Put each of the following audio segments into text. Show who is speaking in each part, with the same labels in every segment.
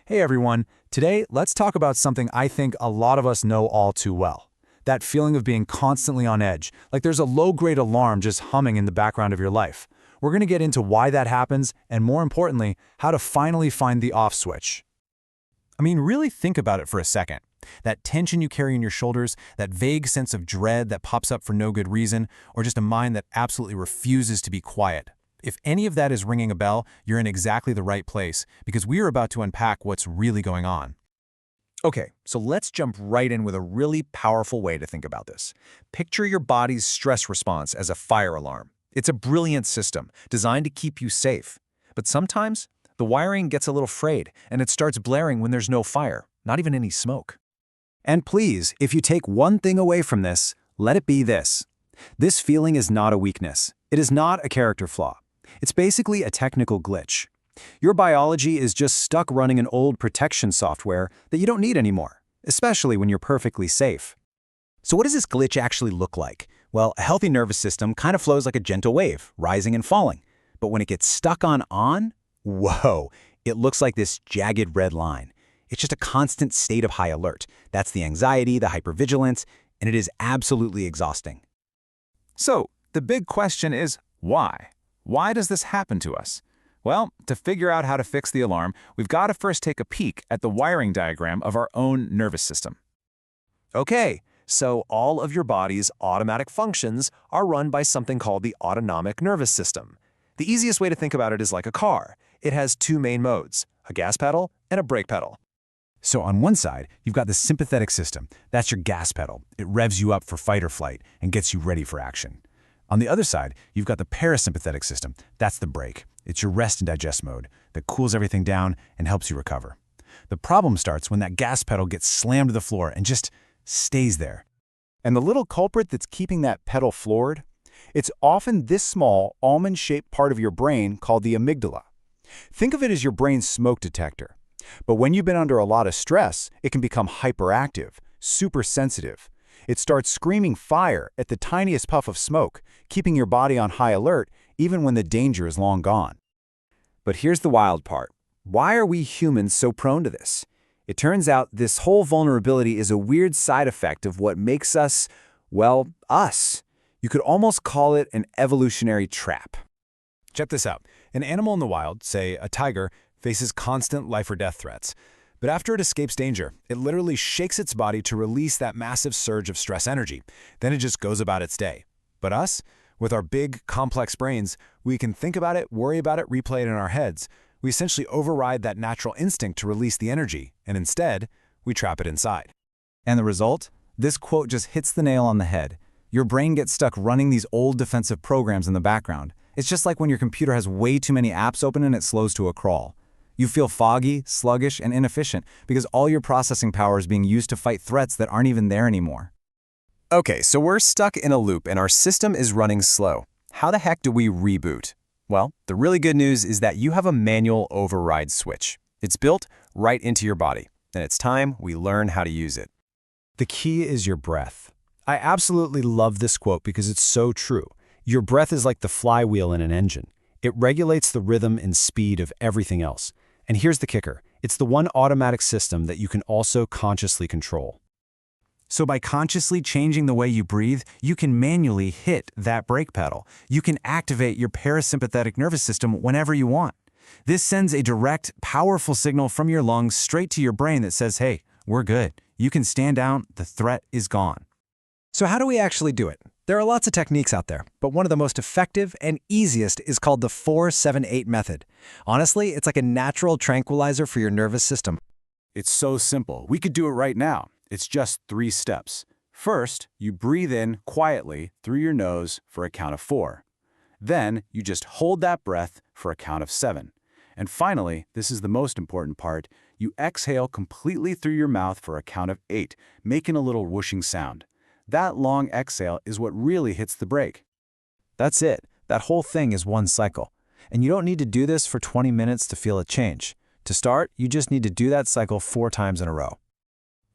Speaker 1: Hey everyone, today let's talk about something I think a lot of us know all too well. That feeling of being constantly on edge, like there's a low-grade alarm just humming in the background of your life. We're going to get into why that happens and, more importantly, how to finally find the off switch.
Speaker 2: I mean, really think about it for a second. That tension you carry in your shoulders, that vague sense of dread that pops up for no good reason, or just a mind that absolutely refuses to be quiet. If any of that is ringing a bell, you're in exactly the right place, because we are about to unpack what's really going on.
Speaker 3: Okay, so let's jump right in with a really powerful way to think about this. Picture your body's stress response as a fire alarm. It's a brilliant system designed to keep you safe. But sometimes, the wiring gets a little frayed, and it starts blaring when there's no fire, not even any smoke.
Speaker 4: And please, if you take one thing away from this, let it be this. This feeling is not a weakness. It is not a character flaw. It's basically a technical glitch. Your biology is just stuck running an old protection software that you don't need anymore, especially when you're perfectly safe.
Speaker 3: So what does this glitch actually look like? Well, a healthy nervous system kind of flows like a gentle wave, rising and falling. But when it gets stuck on, whoa, it looks like this jagged red line. It's just a constant state of high alert. That's the anxiety, the hypervigilance, and it is absolutely exhausting.
Speaker 2: So, the big question is, why? Why does this happen to us? Well, to figure out how to fix the alarm, we've got to first take a peek at the wiring diagram of our own nervous system.
Speaker 5: Okay, so all of your body's automatic functions are run by something called the autonomic nervous system. The easiest way to think about it is like a car. It has two main modes, a gas pedal and a brake pedal.
Speaker 2: So on one side, you've got the sympathetic system. That's your gas pedal. It revs you up for fight or flight and gets you ready for action. On the other side, you've got the parasympathetic system. That's the brake. It's your rest and digest mode that cools everything down and helps you recover. The problem starts when that gas pedal gets slammed to the floor and just stays there.
Speaker 6: And the little culprit that's keeping that pedal floored? It's often this small, almond-shaped part of your brain called the amygdala. Think of it as your brain's smoke detector. But when you've been under a lot of stress, it can become hyperactive, super sensitive. It starts screaming fire at the tiniest puff of smoke, keeping your body on high alert even when the danger is long gone.
Speaker 4: But here's the wild part. Why are we humans so prone to this? It turns out this whole vulnerability is a weird side effect of what makes us, well, us. You could almost call it an evolutionary trap.
Speaker 2: Check this out. An animal in the wild, say a tiger, faces constant life or death threats. But after it escapes danger, it literally shakes its body to release that massive surge of stress energy. Then it just goes about its day. But us, with our big, complex brains, we can think about it, worry about it, replay it in our heads. We essentially override that natural instinct to release the energy, and instead, we trap it inside.
Speaker 4: And the result? This quote just hits the nail on the head. Your brain gets stuck running these old defensive programs in the background. It's just like when your computer has way too many apps open and it slows to a crawl. You feel foggy, sluggish, and inefficient because all your processing power is being used to fight threats that aren't even there anymore.
Speaker 5: Okay, so we're stuck in a loop and our system is running slow. How the heck do we reboot? Well, the really good news is that you have a manual override switch. It's built right into your body, and it's time we learn how to use it.
Speaker 3: The key is your breath. I absolutely love this quote because it's so true. Your breath is like the flywheel in an engine. It regulates the rhythm and speed of everything else. And here's the kicker. It's the one automatic system that you can also consciously control.
Speaker 2: So by consciously changing the way you breathe, you can manually hit that brake pedal. You can activate your parasympathetic nervous system whenever you want. This sends a direct, powerful signal from your lungs straight to your brain that says, hey, we're good. You can stand down. The threat is gone.
Speaker 5: So how do we actually do it? There are lots of techniques out there, but one of the most effective and easiest is called the 4-7-8 method. Honestly, it's like a natural tranquilizer for your nervous system.
Speaker 2: It's so simple. We could do it right now. It's just 3 steps. First, you breathe in quietly through your nose for a count of 4. Then, you just hold that breath for a count of 7. And finally, this is the most important part, you exhale completely through your mouth for a count of 8, making a little whooshing sound. That long exhale is what really hits the brake.
Speaker 4: That's it. That whole thing is one cycle. And you don't need to do this for 20 minutes to feel a change. To start, you just need to do that cycle 4 times in a row.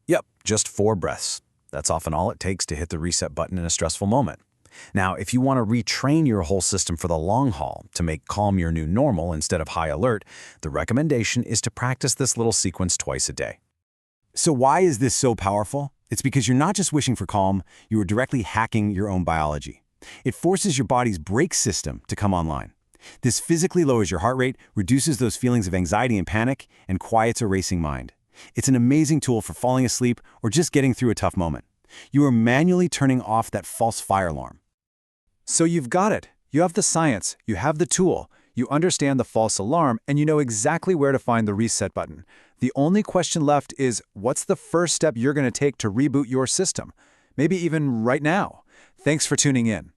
Speaker 3: Yep, just 4 breaths. That's often all it takes to hit the reset button in a stressful moment. Now, if you want to retrain your whole system for the long haul to make calm your new normal instead of high alert, the recommendation is to practice this little sequence twice a day.
Speaker 6: So why is this so powerful? It's because you're not just wishing for calm, you are directly hacking your own biology. It forces your body's brake system to come online. This physically lowers your heart rate, reduces those feelings of anxiety and panic, and quiets a racing mind. It's an amazing tool for falling asleep or just getting through a tough moment. You are manually turning off that false fire alarm.
Speaker 1: So you've got it. You have the science, you have the tool, you understand the false alarm, and you know exactly where to find the reset button. The only question left is, what's the first step you're going to take to reboot your system? Maybe even right now. Thanks for tuning in.